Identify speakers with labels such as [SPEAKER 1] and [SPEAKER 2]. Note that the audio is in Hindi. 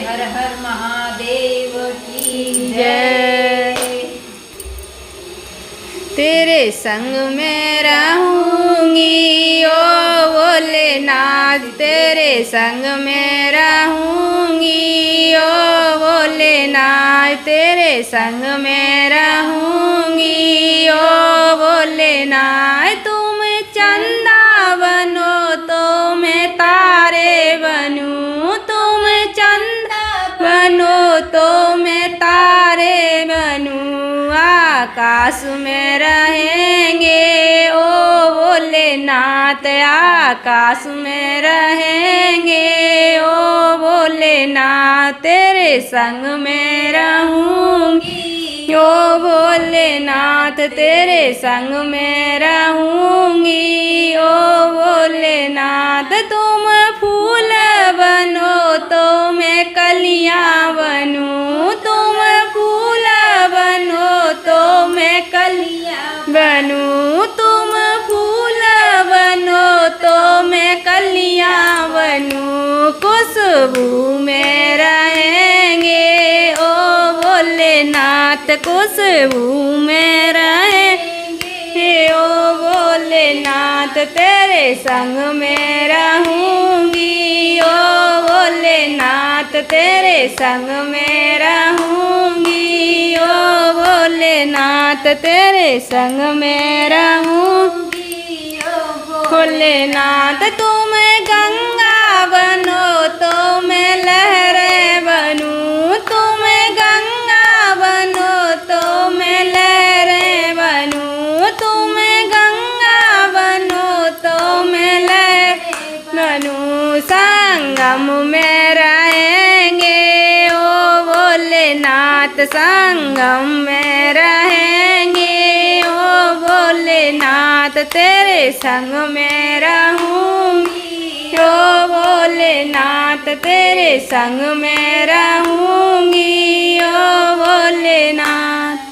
[SPEAKER 1] हर हर महादेव की
[SPEAKER 2] जय। तेरे संग में रहूंगी ओ भोलेनाथ, तेरे संग में रहूंगी ओ भोलेनाथ, तेरे संग में रहूंगी ओ भोलेनाथ। तुम चंदा बनो तो मैं तारे बनूं, तुम चंदा बनो तो मैं तारे बनूं। आकाश में रहेंगे ओ भोलेनाथ, आकाश में रहेंगे ओ भोलेनाथ, तेरे संग में रहूंगी ओ भोलेनाथ, तेरे संग में रहूंगी ओ भोलेनाथ। तुम फूल बनो तो मैं कलियां बनूं, तुम फूल बनो तो मैं कलियां बनूं, तुम फूल बनो तो मैं कलियां बनूं। खुशबू में रहेंगे ओ भोलेनाथ, खुशबू में रहेंगे ओ भोलेनाथ, तेरे संग में रहूंगी ओ भोलेनाथ, तेरे संग में रहूंगी ओ भोलेनाथ, तेरे संग में रहूंगी ओ भोलेनाथ। तुम गंगा बनो तो मैं लहरें बनूं, तुम गंगा बनो तो मैं लहरें बनूं, तुम गंगा बनो तो मैं लहरें बनूं। संगम में रहेंगे ओ भोलेनाथ, संगम में रहेंगे ओ भोलेनाथ, तेरे संग में रहूंगी ओ भोलेनाथ, तेरे संग में रहूंगी ओ भोलेनाथ।